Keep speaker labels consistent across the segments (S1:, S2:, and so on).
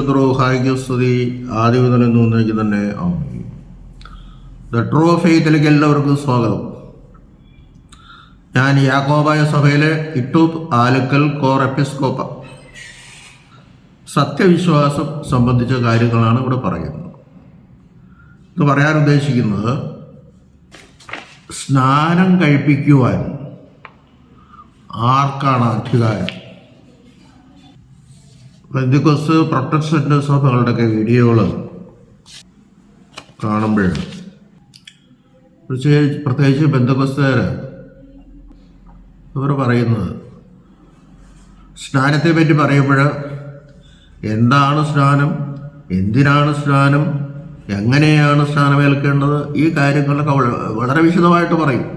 S1: പരിശുദ്ധ സ്തുതി ആദ്യം മുതൽ എന്നേക്ക് തന്നെ ആമേൻ. ദ ട്രൂ ഫെയ്ത്തിലേക്ക് എല്ലാവർക്കും സ്വാഗതം. ഞാൻ യാക്കോബായ സഭയിലെ ഇട്ടൂപ്പ് ആലക്കൽ കോർ എപ്പിസ്കോപ്പ. സത്യവിശ്വാസം സംബന്ധിച്ച കാര്യങ്ങളാണ് ഇവിടെ പറയുന്നത്. ഇത് പറയാൻ ഉദ്ദേശിക്കുന്നത് സ്നാനം കഴിപ്പിക്കുവാൻ ആർക്കാണ് അധികാരം? പെന്തിക്കോസ്ത് പ്രൊട്ടസ്റ്റന്റ് സഭകളുടെയൊക്കെ വീഡിയോകൾ കാണുമ്പോൾ പ്രത്യേകിച്ച് പെന്തക്കോസ്തുകാർ അവർ പറയുന്നത് സ്നാനത്തെ പറ്റി പറയുമ്പോൾ എന്താണ് സ്നാനം, എന്തിനാണ് സ്നാനം, എങ്ങനെയാണ് സ്നാനമേൽക്കേണ്ടത്, ഈ കാര്യങ്ങളൊക്കെ വളരെ വിശദമായിട്ട് പറയും.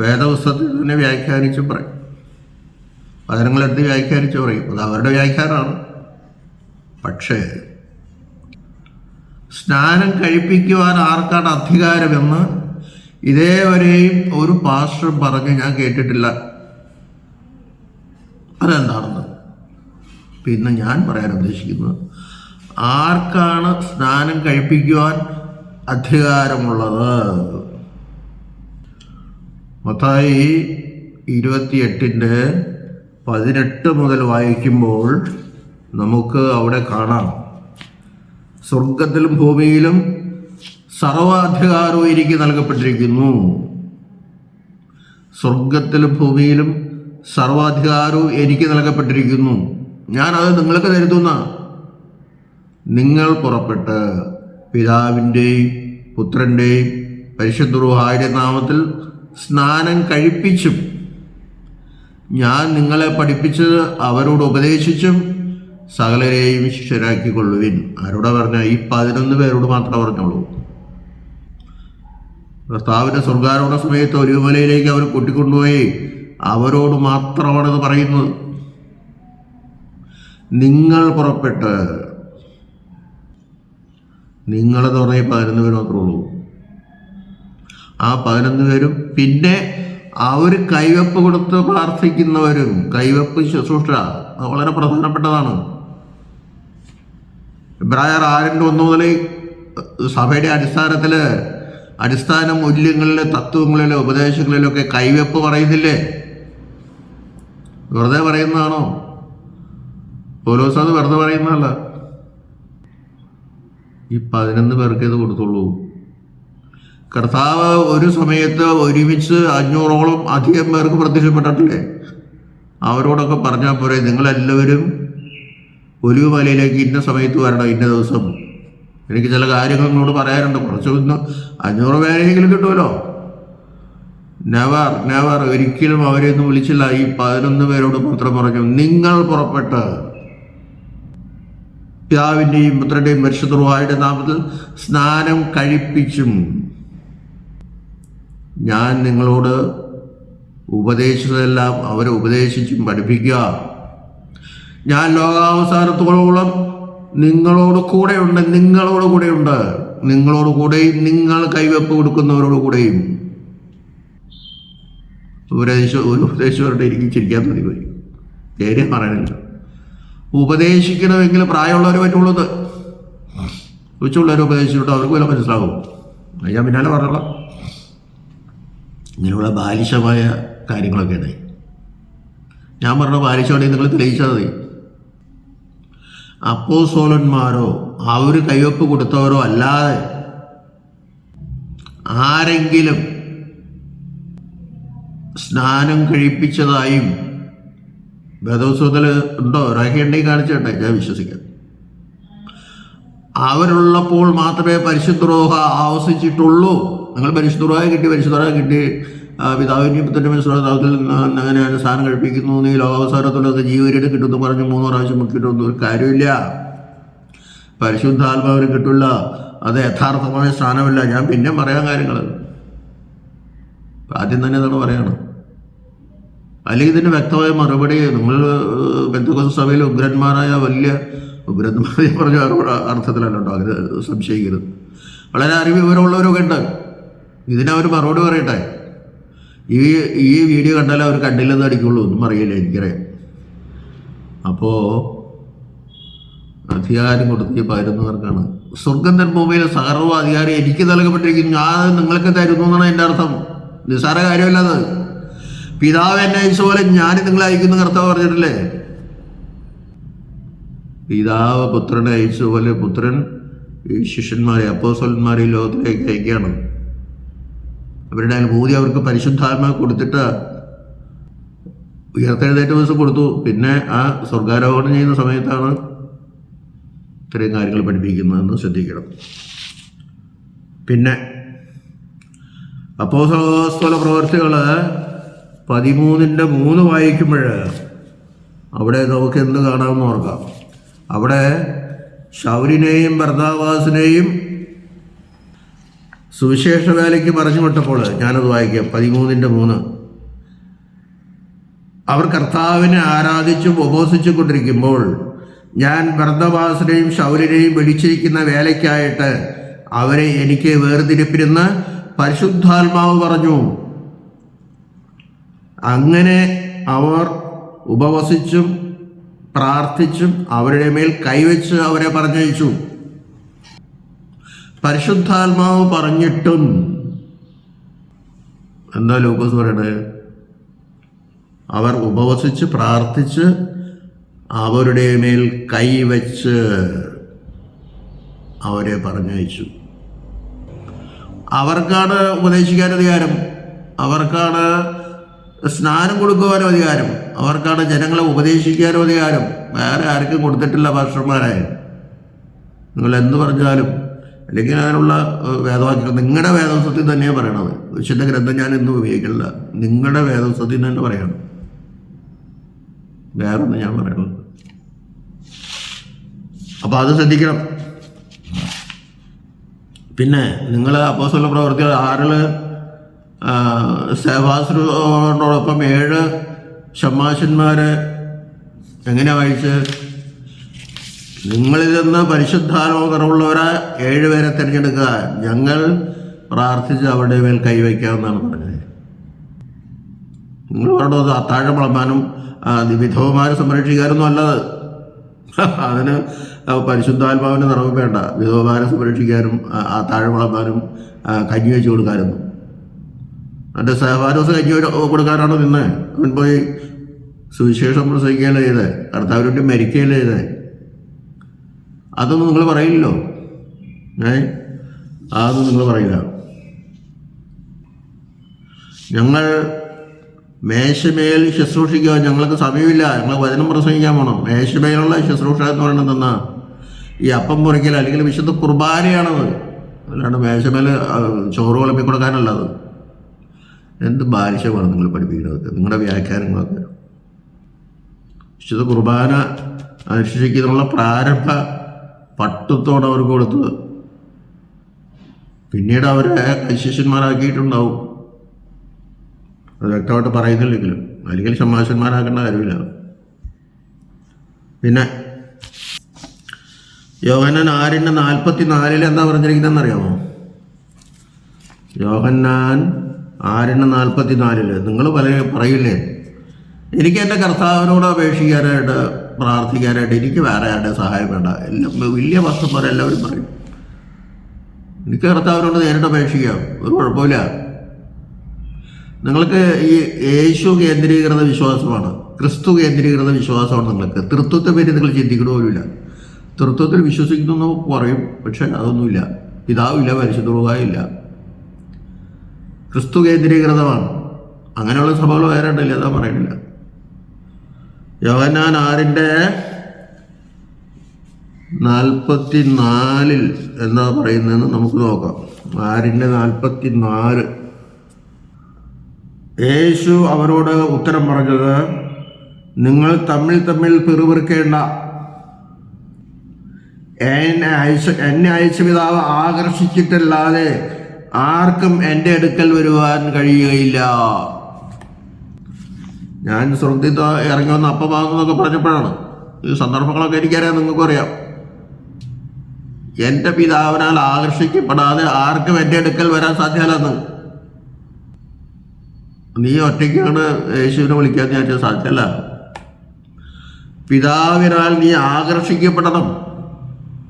S1: വേദപുസ്തകത്തിൽ തന്നെ വ്യാഖ്യാനിച്ചും പറയും. വചനങ്ങളെടുത്ത് വ്യാഖ്യാനിച്ച് പറയും. അത് അവരുടെ വ്യാഖ്യാനമാണ്. പക്ഷേ സ്നാനം കഴിപ്പിക്കുവാൻ ആർക്കാണ് അധികാരമെന്ന് ഇതേവരെയും ഒരു പാസ്റ്റർ പറഞ്ഞ് ഞാൻ കേട്ടിട്ടില്ല. അതെന്താണെന്ന് പിന്നെ ഞാൻ പറയാൻ ഉദ്ദേശിക്കുന്നത്, ആർക്കാണ് സ്നാനം കഴിപ്പിക്കുവാൻ അധികാരമുള്ളത്? മത്തായി 28:18 മുതൽ വായിക്കുമ്പോൾ നമുക്ക് അവിടെ കാണാം, സ്വർഗത്തിലും ഭൂമിയിലും സർവാധികാരവും എനിക്ക് നൽകപ്പെട്ടിരിക്കുന്നു. സ്വർഗത്തിലും ഭൂമിയിലും സർവാധികാരവും എനിക്ക് നൽകപ്പെട്ടിരിക്കുന്നു. ഞാനത് നിങ്ങൾക്ക് തരുന്ന. നിങ്ങൾ പുറപ്പെട്ട് പിതാവിൻ്റെയും പുത്രൻ്റെയും പരിശുദ്ധ റൂഹായുടെ നാമത്തിൽ സ്നാനം കഴിപ്പിച്ചും ഞാൻ നിങ്ങളെ പഠിപ്പിച്ചത് അവരോട് ഉപദേശിച്ചും സകലരെയും ശിഷ്യരാക്കിക്കൊള്ളുവിൻ. ആരോടാ പറഞ്ഞ? ഈ 11 പേരോട് മാത്രമേ പറഞ്ഞോളൂ. കർത്താവിൻ്റെ സ്വർഗാരോഹണ സമയത്ത് ഒരു മലയിലേക്ക് അവർ കൂട്ടിക്കൊണ്ടുപോയി അവരോട് മാത്രമാണിത് പറയുന്നത്. നിങ്ങൾ പുറപ്പെട്ട്, നിങ്ങളെന്ന് പറഞ്ഞാൽ 11 പേര് മാത്രമേ ഉള്ളൂ. ആ 11 പേരും പിന്നെ അവർ കൈവെപ്പ് കൊടുത്ത് പ്രാർത്ഥിക്കുന്നവരും. കൈവെപ്പ് ശുശ്രൂഷ അത് വളരെ പ്രധാനപ്പെട്ടതാണ്. എബ്രായർ 6:1 മുതൽ സഭയുടെ അടിസ്ഥാന മൂല്യങ്ങളിലെ തത്വങ്ങളിലെ ഉപദേശങ്ങളിലൊക്കെ കൈവെപ്പ് പറയുന്നില്ലേ? വെറുതെ പറയുന്നതാണോ? പൗലോസ് അത് വെറുതെ പറയുന്നതല്ല. ഈ 11 പേർക്ക് ഇത് കൊടുത്തുള്ളൂ. കർത്താവ് ഒരു സമയത്ത് ഒരുമിച്ച് 500ഓളം അധികം പേർക്ക് പ്രത്യക്ഷപ്പെട്ടിട്ടില്ലേ? അവരോടൊക്കെ പറഞ്ഞാൽ പോരെ, നിങ്ങളെല്ലാവരും ഒലിവ് മലയിലേക്ക് ഇന്ന സമയത്ത് വരണം, ഇന്ന ദിവസം, എനിക്ക് ചില കാര്യങ്ങൾ നിങ്ങളോട് പറയാനുണ്ട്. കുറച്ച് 500 പേരെങ്കിലും കിട്ടുമല്ലോ. നെവർ ഒരിക്കലും അവരെയൊന്നും വിളിച്ചില്ല. ഈ 11 പേരോട് മാത്രം പറഞ്ഞു, നിങ്ങൾ പുറപ്പെട്ട് പിതാവിൻ്റെയും പുത്രൻ്റെയും പരിശുദ്ധ റൂഹായുടെ നാമത്തിൽ സ്നാനം കഴിപ്പിച്ചും ഞാൻ നിങ്ങളോട് ഉപദേശിച്ചതെല്ലാം അവരെ ഉപദേശിച്ചും പഠിപ്പിക്കുക. ഞാൻ ലോകാവസാനത്തോളം നിങ്ങളോട് കൂടെയുണ്ട്. നിങ്ങളോട് കൂടെയും നിങ്ങൾ കൈവെപ്പ് കൊടുക്കുന്നവരോട് കൂടെയും. ഒരു ഉപദേശവരുടെ എനിക്ക് ചിരിക്കാൻ തോന്നി പോയി. കാര്യം പറയാനില്ല. ഉപദേശിക്കണമെങ്കിൽ പ്രായമുള്ളവരെ പറ്റുള്ളത്. കൊച്ചുള്ളവരെ ഉപദേശിച്ചിട്ട് അവർക്ക് വല്ല മനസ്സിലാവും. ഞാൻ പിന്നാലെ പറഞ്ഞോളാം. ഇങ്ങനെയുള്ള ബാലിശമായ കാര്യങ്ങളൊക്കെ ഉണ്ടായി. ഞാൻ പറഞ്ഞ ബാലിശമാണെങ്കിൽ നിങ്ങൾ തെളിയിച്ചാൽ മതി. അപ്പോസ്തലന്മാരോ അവർ കൈവെപ്പ് കൊടുത്തവരോ അല്ലാതെ ആരെങ്കിലും സ്നാനം കഴിപ്പിച്ചതായും വേദപുസ്തകത്തിൽ ഉണ്ടോ? രേഖയുണ്ടെങ്കിൽ കാണിച്ചേട്ടെ, ഞാൻ വിശ്വസിക്കാം. അവരുള്ളപ്പോൾ മാത്രമേ പരിശുദ്ധ റൂഹ ആവസിച്ചിട്ടുള്ളൂ. നിങ്ങൾ പരിശുദ്ധ റൂഹ കിട്ടി പിതാവിൻ്റെയും പുത്രൻ്റെയും നാമത്തിൽ അങ്ങനെയാണ് സ്നാനം കഴിപ്പിക്കുന്നു. നീ ലോകാവസാനത്തിലൊക്കെ ജീവരുടെ കിട്ടുമെന്ന് പറഞ്ഞ് 3 പ്രാവശ്യം മുക്കിയിട്ടൊന്നും ഒരു കാര്യമില്ല. പരിശുദ്ധാത്മാവിന് കിട്ടില്ല. അത് യഥാർത്ഥമായ സ്ഥാനമല്ല. ഞാൻ പിന്നെ പറയാൻ കാര്യങ്ങൾ ആദ്യം തന്നെ അതാണ് പറയണം. അല്ലെങ്കിൽ ഇതിന് വ്യക്തമായ മറുപടി നിങ്ങൾ പെന്തക്കോസ്ത് സഭയിൽ ഉഗ്രന്മാരായ ഉഗ്രന്മാരെ പറഞ്ഞ അർത്ഥത്തിലല്ല കേട്ടോ, അത് സംശയിക്കരുത്. വളരെ അറിവ് വിവരമുള്ളവരൊക്കെ ഉണ്ട്. ഇതിനവർ മറുപടി പറയട്ടെ. ഈ വീഡിയോ കണ്ടാലേ അവർ കണ്ടില്ലെന്ന് അടിക്കുള്ളൂ, ഒന്നും അറിയില്ല, എനിക്കറിയാം. അപ്പോൾ അധികാരം കൊടുത്ത് ഈ 11 പേർക്കാണ്. സ്വർഗം ഭൂമിയിലെ സർവ്വ അധികാരം എനിക്ക് നൽകപ്പെട്ടിരിക്കുന്നു, ഞാൻ നിങ്ങൾക്ക് തരുന്നു എന്നാണ് എൻ്റെ അർത്ഥം. നിസ്സാര കാര്യമല്ലത്. പിതാവ് എന്നെ അയച്ച പോലെ ഞാൻ നിങ്ങളെ അയക്കുന്നു കർത്താവ് പറഞ്ഞിട്ടില്ലേ? പിതാവ് പുത്രനെ അയച്ച പോലെ പുത്രൻ ഈ ശിഷ്യന്മാരെ, അപ്പോസ്തലന്മാരെ ലോകത്തിലേക്ക് അയക്കുകയാണ്. അവരുടെ അനുഭൂതി അവർക്ക് പരിശുദ്ധാത്മാവ് കൊടുത്തിട്ട് ഉയർത്തെഴുന്നേറ്റ ദിവസം കൊടുത്തു. പിന്നെ ആ സ്വർഗാരോഹണം ചെയ്യുന്ന സമയത്താണ് ഇത്രയും കാര്യങ്ങൾ പഠിപ്പിക്കുന്നതെന്ന് ശ്രദ്ധിക്കണം. പിന്നെ അപ്പോസ്തല പ്രവർത്തികൾ 13:3 വായിക്കുമ്പോൾ അവിടെ നമുക്ക് എന്ത് കാണാമെന്ന് ഓർക്കാം. അവിടെ ശൗലിനെയും ബർന്നബാസിനെയും സുവിശേഷ വേലയ്ക്ക് പറഞ്ഞു വിട്ടപ്പോൾ, ഞാനത് വായിക്കാം 13:3. അവർ കർത്താവിനെ ആരാധിച്ചും ഉപവസിച്ചും കൊണ്ടിരിക്കുമ്പോൾ ഞാൻ ബർന്നബാസിനെയും ശൗലിനെയും വിളിച്ചിരിക്കുന്ന വേലയ്ക്കായിട്ട് അവരെ എനിക്ക് വേർതിരിപ്പിരുന്ന് പരിശുദ്ധാത്മാവ് പറഞ്ഞു. അങ്ങനെ അവർ ഉപവസിച്ചും പ്രാർത്ഥിച്ചും അവരുടെ മേൽ കൈവച്ച് അവരെ പറഞ്ഞയച്ചു. പരിശുദ്ധാത്മാവ് പറഞ്ഞിട്ടും എന്താ ലൂക്കോസ് പറയണത്? അവർ ഉപവസിച്ച് പ്രാർത്ഥിച്ച് അവരുടെ മേൽ കൈവച്ച് അവരെ പറഞ്ഞയച്ചു. അവർക്കാണ് ഉപദേശിക്കാൻ അധികാരം, അവർക്കാണ് സ്നാനം കൊടുക്കുവാനും അധികാരം, അവർക്കാണ് ജനങ്ങളെ ഉപദേശിക്കാനും അധികാരം. വേറെ ആർക്കും കൊടുത്തിട്ടില്ല പാസ്റ്റർമാരായ. നിങ്ങൾ എന്ത് പറഞ്ഞാലും അല്ലെങ്കിൽ അതിനുള്ള വേദവാക്യങ്ങൾ നിങ്ങളുടെ വേദപുസ്തകത്തിൽ തന്നെയാണ് പറയണത്. വിശുദ്ധ ഗ്രന്ഥം ഞാൻ ഇന്നും ഉപയോഗിക്കില്ല, നിങ്ങളുടെ വേദപുസ്തകത്തിൽ തന്നെ പറയണം, വേറൊന്നും ഞാൻ പറയണത്. അപ്പോൾ അത് ശ്രദ്ധിക്കണം. പിന്നെ നിങ്ങൾ അപ്പോസ്തല പ്രവർത്തികൾ 6 സേവാശ്രയോടൊപ്പം 7 ഷമ്മാശന്മാർ എങ്ങനെയാണ് വായിച്ച്? നിങ്ങളിൽ നിന്ന് പരിശുദ്ധാത്മാവ് കുറവുള്ളവരെ 7 പേരെ തിരഞ്ഞെടുക്കുക, ഞങ്ങൾ പ്രാർത്ഥിച്ച് അവരുടെ മേൽ കൈവയ്ക്കാമെന്നാണ് പറഞ്ഞത്. നിങ്ങൾ പറഞ്ഞത് അത്താഴം വിളമ്പാനും വിധവമാരെ സംരക്ഷിക്കാനൊന്നും അല്ലത്. അതിന് പരിശുദ്ധാത്മാവിന് നിറവ് വേണ്ട. വിധവമാരെ സംരക്ഷിക്കാനും അത്താഴം വിളമ്പാനും കഞ്ഞി വെച്ച് കൊടുക്കാനൊന്നും. എൻ്റെ സഹവാരോസ് കഞ്ഞി കൊടുക്കാനാണ് നിന്ന് അവൻ പോയി സുവിശേഷം പ്രസംഗിക്കുകയല്ല ചെയ്തത്, കർത്താവിന് വേണ്ടി മരിക്കുകയല്ല ചെയ്തത്. അതൊന്നും നിങ്ങൾ പറയില്ലല്ലോ. അതൊന്നും നിങ്ങൾ പറയില്ല. ഞങ്ങൾ മേശമേൽ ശുശ്രൂഷിക്കുക, ഞങ്ങൾക്ക് സമയമില്ല, ഞങ്ങൾ വചനം പ്രസംഗിക്കാൻ പോകണം. മേശമേലുള്ള ശുശ്രൂഷ എന്ന് പറയുന്നത് എന്നാ? ഈ അപ്പം മുറിക്കൽ അല്ലെങ്കിൽ വിശുദ്ധ കുർബാനയാണത്. അല്ലാണ്ട് മേശമേൽ ചോറ് വിളമ്പി കൊടുക്കാനല്ലത്. എന്ത് ബാലിശമാണ് നിങ്ങൾ പഠിപ്പിക്കുന്നത്, നിങ്ങളുടെ വ്യാഖ്യാനങ്ങളൊക്കെ. വിശുദ്ധ കുർബാന അനുഷ്ഠിക്കുന്നതിനുള്ള പ്രാരംഭ പട്ടത്തോടെ അവർക്ക് കൊടുത്തത്. പിന്നീട് അവരെ ശിഷ്യന്മാരാക്കിയിട്ടുണ്ടാവും, അത് വ്യക്തമായിട്ട് പറയുന്നില്ലെങ്കിലും, അല്ലെങ്കിൽ ഷമ്മാശന്മാരാക്കേണ്ട കാര്യമില്ല. പിന്നെ യോഹന്നാൻ 6:44 എന്താ പറഞ്ഞിരിക്കുന്നതെന്ന് അറിയാമോ? യോഹന്നാൻ 6:44 നിങ്ങൾ പറയില്ലേ, എനിക്ക് എൻ്റെ കർത്താവിനോട് അപേക്ഷിക്കാനായിട്ട് പ്രാർത്ഥിക്കാനായിട്ട് എനിക്ക് വേറെ ആരുടെ സഹായം വേണ്ട. എല്ലാം വലിയ പാസ്റ്റർമാരെല്ലാവരും പറയും, എനിക്ക് കർത്താവിനോട് നേരിട്ട് അപേക്ഷിക്കാം, ഒരു കുഴപ്പമില്ല. നിങ്ങൾക്ക് ഈ യേശു കേന്ദ്രീകൃത വിശ്വാസമാണ്, ക്രിസ്തു കേന്ദ്രീകൃത വിശ്വാസമാണ് നിങ്ങൾക്ക്. തൃത്വത്തെ പറ്റി നിങ്ങൾ ചിന്തിക്കണ പോലുമില്ല. തൃത്വത്തിൽ വിശ്വസിക്കുന്നു പറയും, പക്ഷെ അതൊന്നുമില്ല. പിതാവില്ല, പരിശുദ്ധ റൂഹായില്ല. ക്രിസ്തു കേന്ദ്രീകൃതമാണ്. അങ്ങനെയുള്ള സഭകൾ വേറെ ഉണ്ടല്ലേ, അതാ പറയണില്ല. യോഹന്നാൻ 6:44 എന്താ പറയുന്നതെന്ന് നമുക്ക് നോക്കാം. 6:44 യേശു അവരോട് ഉത്തരം പറഞ്ഞത്, നിങ്ങൾ തമ്മിൽ പിറുപിറുക്കേണ്ട. എന്നെ അയച്ച പിതാവ് ആകർഷിച്ചിട്ടല്ലാതെ ആർക്കും എൻ്റെ അടുക്കൽ വരുവാൻ കഴിയുകയില്ല. ഞാൻ സ്വർഗത്തിൽ ഇറങ്ങി വന്ന അപ്പമാകുന്നൊക്കെ പറഞ്ഞപ്പോഴാണ്. ഈ സന്ദർഭങ്ങളൊക്കെ എനിക്കറിയാം, നിങ്ങൾക്കും അറിയാം. എൻ്റെ പിതാവിനാൽ ആകർഷിക്കപ്പെടാതെ ആർക്കും എൻ്റെ അടുക്കൽ വരാൻ സാധ്യമല്ലെന്ന്. നീ ഒറ്റയ്ക്കാണ് യേശുവിനെ വിളിക്കാന്ന് ഞാൻ സാധ്യമല്ല. പിതാവിനാൽ നീ ആകർഷിക്കപ്പെടണം.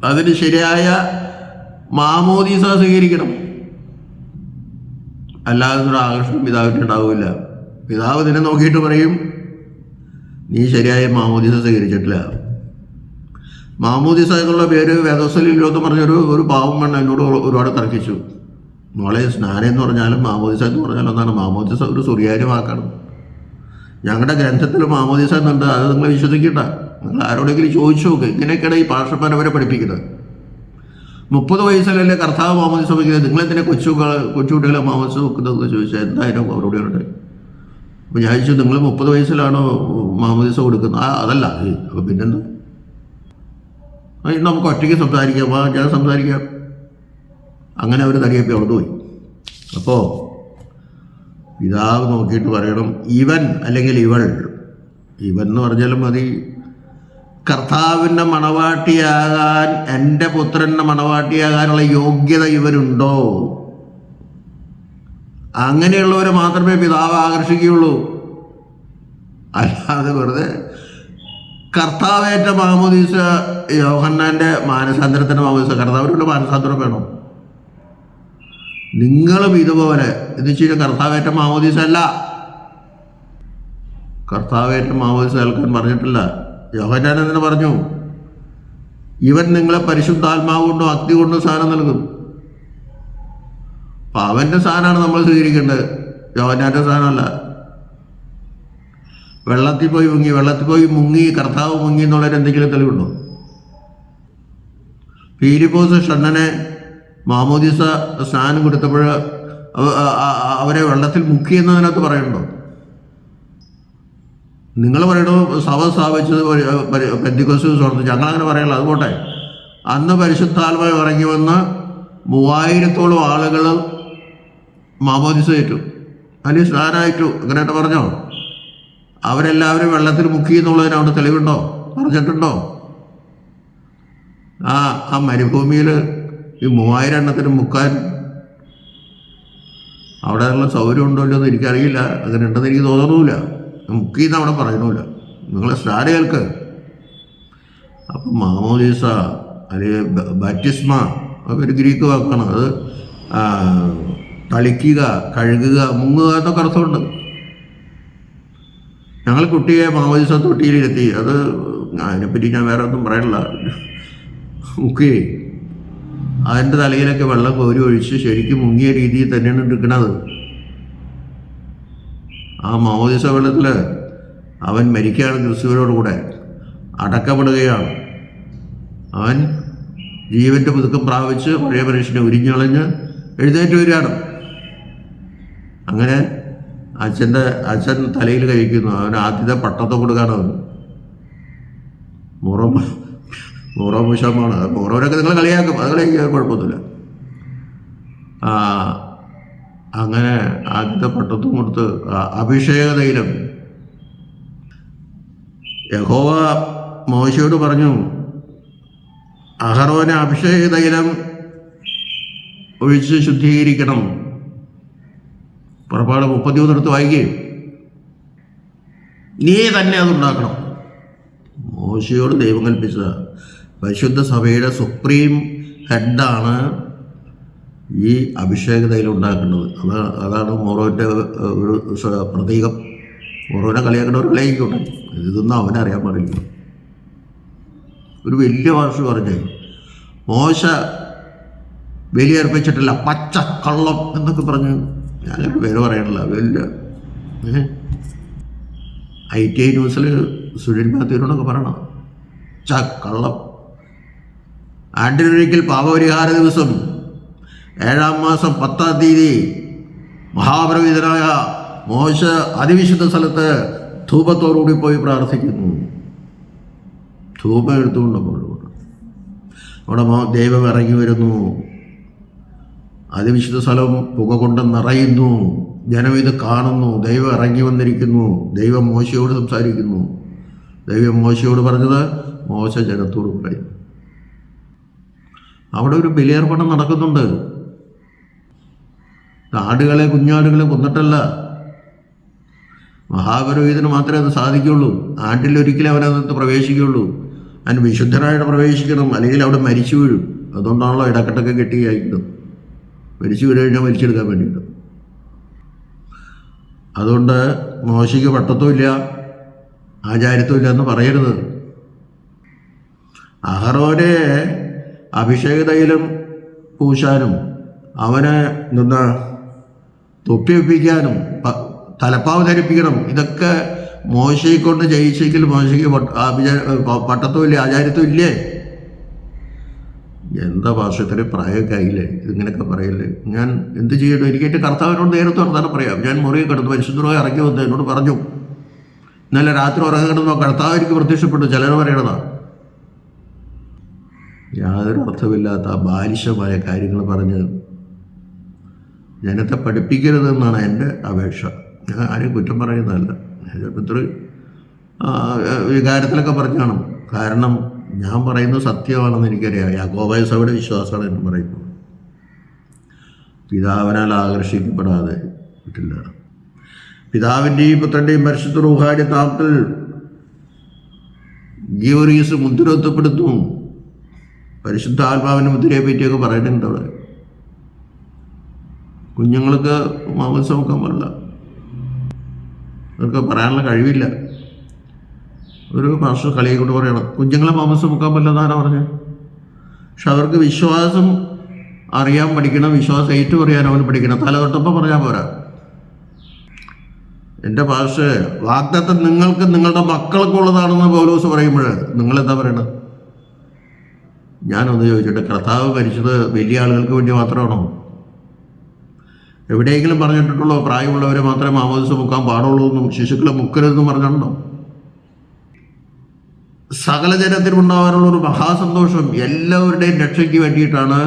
S1: അതിന് ശരിയായ മാമോദീസ സ്വീകരിക്കണം. അല്ലാതെ ഒരു ആകർഷണം പിതാവിന് ഉണ്ടാവില്ല. പിതാവ് ഇതിനെ നോക്കിയിട്ട് പറയും, നീ ശരിയായ മാമോദീസ സ്വീകരിച്ചിട്ടില്ല. മാമോദീസ എന്നുള്ള പേര് വേദോസലില്ലോ എന്ന് പറഞ്ഞൊരു പാവം പെണ്ണ് എന്നോട് ഒരുപാട് തർക്കിച്ചു. മോളെ, സ്നാനം എന്ന് പറഞ്ഞാലും മാമോദീസ എന്ന് പറഞ്ഞാലും ഒന്നാണ്. മാമോദീസ ഒരു സുറിയാനി വാക്കാണ്. ഞങ്ങളുടെ ഗ്രന്ഥത്തിൽ മാമോദീസ എന്നുണ്ട്. അത് നിങ്ങൾ വിശ്വസിക്കണ്ട. നിങ്ങൾ ആരോടെങ്കിലും ചോദിച്ചു നോക്ക്. ഇങ്ങനെയൊക്കെയാണ് ഈ പാർശ്വന്മാരവരെ പഠിപ്പിക്കുന്നത്. 30 വയസ്സിലല്ലേ കർത്താവ് മാമോദീസ വയ്ക്കുന്നത്. നിങ്ങളെന്തിനെ കൊച്ചുകുട്ടികളെ മാമോദീസ വെക്കുന്നതെന്ന് ചോദിച്ചാൽ എന്തായാലും അവരോട് ഉണ്ട്. അപ്പോൾ ഞാൻ ചോദിച്ചു, നിങ്ങൾ 30 വയസ്സിലാണോ മാമോദീസ കൊടുക്കുന്നത്? അതല്ല. അപ്പോൾ പിന്നെന്താ? നമുക്ക് ഒറ്റയ്ക്ക് സംസാരിക്കാം. ഞാൻ സംസാരിക്കാം. അങ്ങനെ അവർ തടിയപ്പോൾ അവിടെ പോയി. അപ്പോൾ പിതാവ് നോക്കിയിട്ട് പറയണം, ഇവൻ അല്ലെങ്കിൽ ഇവൾ, ഇവൻ എന്ന് പറഞ്ഞാലും മതി, കർത്താവിൻ്റെ മണവാട്ടിയാകാൻ, എൻ്റെ പുത്രൻ്റെ മണവാട്ടിയാകാനുള്ള യോഗ്യത ഇവരുണ്ടോ? അങ്ങനെയുള്ളവരെ മാത്രമേ പിതാവ് ആകർഷിക്കുകയുള്ളൂ. അല്ലാതെ വെറുതെ കർത്താവേറ്റ മാമോദീസ, യോഹന്നാൻ്റെ മാനസാന്തരത്തിൻ്റെ മാമോദീസ, കർത്താവിനുള്ള മാനസാന്തരം വേണം. നിങ്ങളും ഇതുപോലെ എന്ന് വെച്ച് കഴിഞ്ഞാൽ കർത്താവേറ്റ മാമോദീസ അല്ല. കർത്താവേറ്റ മാമോദീസ കേൾക്കാൻ പറഞ്ഞിട്ടില്ല. യോഹന്നാൻ എന്ന് പറഞ്ഞു, ഇവൻ നിങ്ങളെ പരിശുദ്ധാത്മാവ് കൊണ്ടും അഗ്നി കൊണ്ടും സാധനം നൽകും. അപ്പം അവൻ്റെ സാധനമാണ് നമ്മൾ സ്വീകരിക്കേണ്ടത്, യോഹന്നാൻ്റെ സാധനമല്ല. വെള്ളത്തിൽ പോയി മുങ്ങി കർത്താവ് മുങ്ങി എന്നുള്ളതിന് എന്തെങ്കിലും തെളിവുണ്ടോ? ഫിലിപ്പോസ് ഷണ്ണനെ മാമോദീസ സ്നാനം കൊടുത്തപ്പോൾ അവരെ വെള്ളത്തിൽ മുക്കി എന്നതിനകത്ത് പറയണ്ടോ? നിങ്ങൾ പറയണോ സഭ സ്ഥാപിച്ചത് പെന്തിക്കോസ്ത് സ്വർണ്ണം, ഞങ്ങളങ്ങനെ പറയണല്ലോ. അതുകൊട്ടെ അന്ന് പരിശുദ്ധാത്മാവ് ഇറങ്ങി വന്ന് 3000-ഓളം ആളുകൾ മാമോദീസ ഏറ്റു, അല്ലെങ്കിൽ സ്നാനമായിട്ടു, അങ്ങനെയായിട്ട് പറഞ്ഞോ? അവരെല്ലാവരും വെള്ളത്തിൽ മുക്കി എന്നുള്ളതിന് അവിടെ തെളിവുണ്ടോ? പറഞ്ഞിട്ടുണ്ടോ? ആ മരുഭൂമിയിൽ ഈ 3000 എണ്ണത്തിന് മുക്കാൻ അവിടെ ഉള്ള സൗകര്യം ഉണ്ടോ ഇല്ലെന്ന് എനിക്കറിയില്ല. അങ്ങനെ ഉണ്ടെന്ന് എനിക്ക് തോന്നണമില്ല. മുക്കിന്ന് അവിടെ പറയണമില്ല. നിങ്ങളെ സ്നാനം കേൾക്ക്. അപ്പം മാമോദീസ അല്ലെങ്കിൽ ബാപ്റ്റിസ്മ അതൊരു ഗ്രീക്ക് വാക്കാണ്. അത് തളിക്കുക, കഴുകുക, മുങ്ങുക എന്നൊക്കെ അർത്ഥമുണ്ട്. ഞങ്ങൾ കുട്ടിയെ മാമോദീസ തൊട്ടിയിലിരുത്തി. അത് അതിനെപ്പറ്റി ഞാൻ വേറെ ഒന്നും പറയണില്ല. മുക്കി അതിൻ്റെ തലയിലൊക്കെ വെള്ളം കോരി ഒഴിച്ച് ശരിക്കും മുങ്ങിയ രീതിയിൽ തന്നെയാണ് എടുക്കുന്നത്. ആ മാമോദീസ വെള്ളത്തിൽ അവൻ മരിക്കുകയാണ്, ക്രിസ്തുവിനോടുകൂടെ അടക്കപ്പെടുകയാണ്. അവൻ ജീവൻ്റെ പുതുക്കം പ്രാപിച്ച് പഴയ മനുഷ്യനെ ഉരിഞ്ഞളഞ്ഞ് എഴുന്നേറ്റ് വരികയാണ്. അങ്ങനെ അച്ഛൻ തലയിൽ കഴിക്കുന്നു. അവൻ ആദ്യത്തെ പട്ടത്തെ കൊടുക്കുകയാണ്. അവൻ മൂറോമുഷമാണ്. മൂറോരൊക്കെ നിങ്ങൾ കളിയാക്കും, അത് കളിയാക്കാൻ കുഴപ്പമൊന്നുമില്ല. അങ്ങനെ ആദ്യത്തെ പട്ടത്തും കൊടുത്ത് അഭിഷേക തൈലം. യഹോവ മോശയോട് പറഞ്ഞു, അഹറോനെ അഭിഷേക തൈലം ഒഴിച്ച് ശുദ്ധീകരിക്കണം. പുറപ്പാട് 30 വായിക്കുകയും നീ തന്നെ അതുണ്ടാക്കണം. മോശയോട് ദൈവം കൽപ്പിച്ച പരിശുദ്ധ സഭയുടെ സുപ്രീം ഹെഡാണ് ഈ അഭിഷേക തൈലം ഉണ്ടാക്കേണ്ടത്. അതാണ് മോറോൻ്റെ ഒരു പ്രതീകം. മോറോനെ കളിയാക്കേണ്ടവർ കളിയാക്കിക്കോട്ടെ, ഇതൊന്നും അവനറിയാൻ പാടില്ല. ഒരു വലിയ ഭാഷ പറഞ്ഞേ, മോശ ബലിയർപ്പിച്ചിട്ടില്ല, പച്ചക്കള്ളം എന്നൊക്കെ പറഞ്ഞ് ഞാനൊരു പേര് പറയണില്ല. വലിയ ITI ന്യൂസിൽ സുനിൽ മാത്യുവിനോടൊക്കെ പറയണം, കള്ളം. ആണ്ടിനൊരിക്കൽ പാപപരിഹാര ദിവസം 7-ാം മാസം 10-ാം തീയതി മഹാപുരോഹിതനായ മോശ അതിവിശുദ്ധ സ്ഥലത്ത് ധൂപത്തോടുകൂടി പോയി പ്രാർത്ഥിക്കുന്നു. ധൂപം എടുത്തുകൊണ്ടപ്പോൾ അവിടെ ദൈവം ഇറങ്ങി വരുന്നു. അതിവിശുദ്ധ സ്ഥലം പുക കൊണ്ട് നിറയുന്നു. ജനം ഇത് കാണുന്നു. ദൈവം ഇറങ്ങി വന്നിരിക്കുന്നു. ദൈവം മോശയോട് സംസാരിക്കുന്നു. ദൈവം മോശയോട് പറഞ്ഞത് മോശ ജനത്തോട് പറയും. അവിടെ ഒരു ബലിയർപ്പണം നടക്കുന്നുണ്ട്. ആടുകളെ, കുഞ്ഞാടുകളെ കൊന്നിട്ടല്ല. മഹാപുരോഹിതന് മാത്രമേ അത് സാധിക്കുകയുള്ളൂ. ആണ്ടിലൊരിക്കലേ അവനകത്ത് പ്രവേശിക്കുകയുള്ളൂ. അതിന് വിശുദ്ധനായിട്ട് പ്രവേശിക്കണം, അല്ലെങ്കിൽ അവിടെ മരിച്ചു വീഴും. അതുകൊണ്ടാണല്ലോ ഇടക്കെട്ടൊക്കെ കെട്ടി അയക്കുന്നത്, മരിച്ചു വീണ് കഴിഞ്ഞാൽ മരിച്ചെടുക്കാൻ വേണ്ടിയിട്ട്. അതുകൊണ്ട് മോശയ്ക്ക് പട്ടത്വമില്ല, ആചാര്യത്വമില്ല എന്ന് പറയരുത്. അഹറോനെ അഭിഷേക തൈലം പൂശാനും അവനെ തൊപ്പി വെപ്പിക്കാനും തലപ്പാവ് ധരിപ്പിക്കണം, ഇതൊക്കെ മോശയെ കൊണ്ട് ജയിച്ചെങ്കിൽ മോശയ്ക്ക് പട്ടത്വമില്ലേ, ആചാര്യത്വം ഇല്ലേ? എന്താ ഭാഷ, ഇത്രയും പ്രായമൊക്കെ ആയില്ലേ, ഇതിങ്ങനെയൊക്കെ പറയല്ലേ? ഞാൻ എന്ത് ചെയ്യണം? എനിക്കേറ്റ് കർത്താവിനോട് നേരത്തെ വർത്താനം പറയാം. ഞാൻ മുറിയിൽ കിടന്നു, പരിശുദ്ധമായി ഇറങ്ങി വന്ന് എന്നോട് പറഞ്ഞു, ഇന്നലെ രാത്രി ഉറങ്ങി കിടന്നോ കർത്താവ് എനിക്ക് പ്രത്യക്ഷപ്പെട്ടു. ചിലർ പറയണതാ യാതൊരു അർത്ഥമില്ലാത്ത ബാലിശമായ കാര്യങ്ങൾ പറഞ്ഞ് ജനത്തെ പഠിപ്പിക്കരുതെന്നാണ് എൻ്റെ അപേക്ഷ. ഞാൻ ആരെയും കുറ്റം പറയുന്നതല്ല, ഇത്ര വികാരത്തിലൊക്കെ പറഞ്ഞു കാണും. കാരണം ഞാൻ പറയുന്നത് സത്യമാണെന്ന് എനിക്കറിയാം. യാക്കോബായ സഭയുടെ വിശ്വാസമാണ് എന്ന് പറയുന്നത്. പിതാവിനാൽ ആകർഷിക്കപ്പെടാതെ പറ്റില്ല. പിതാവിൻ്റെയും പുത്രൻ്റെയും പരിശുദ്ധ റൂഹായുടെ നാമത്തിൽ ഗീവർഗീസ് മുദ്രത്വപ്പെടുത്തും. പരിശുദ്ധ ആത്മാവിൻ്റെ മുദ്രയെ പറ്റിയൊക്കെ പറയുന്നുണ്ട് അവിടെ. കുഞ്ഞുങ്ങൾക്ക് മാംസം വെക്കാൻ പാടില്ല, അവർക്ക് പറയാനുള്ള കഴിവില്ല. ഒരു മാസ്റ്റർ കളിയെ കൊണ്ട് പറയണം കുഞ്ഞുങ്ങളെ മാംസം വെക്കാൻ പറ്റില്ല എന്നാണ് പറഞ്ഞത്. പക്ഷെ അവർക്ക് വിശ്വാസം അറിയാൻ പഠിക്കണം, വിശ്വാസം ഏറ്റു പറയാൻ അവൻ പഠിക്കണം. തല തൊട്ടപ്പോൾ പറഞ്ഞാൽ പോരാ. എൻ്റെ ഭാഷ വാഗ്ദത്തം നിങ്ങൾക്ക് നിങ്ങളുടെ മക്കൾക്കുള്ളതാണെന്ന് പൗലോസ് പറയുമ്പോൾ നിങ്ങളെന്താ പറയണത്? ഞാനൊന്ന് ചോദിച്ചിട്ട്, കർത്താവ് മരിച്ചത് വലിയ ആളുകൾക്ക് വേണ്ടി മാത്രമാണോ? എവിടെയെങ്കിലും പറഞ്ഞിട്ടുള്ളോ പ്രായമുള്ളവരെ മാത്രമേ മാമോദിസ മുക്കാൻ പാടുള്ളൂ എന്നും ശിശുക്കളെ മുക്കരുതെന്നും പറഞ്ഞിട്ടുണ്ടോ? സകല ജനത്തിനുണ്ടാവാനുള്ളൊരു മഹാസന്തോഷം എല്ലാവരുടെയും രക്ഷയ്ക്ക് വേണ്ടിയിട്ടാണ്.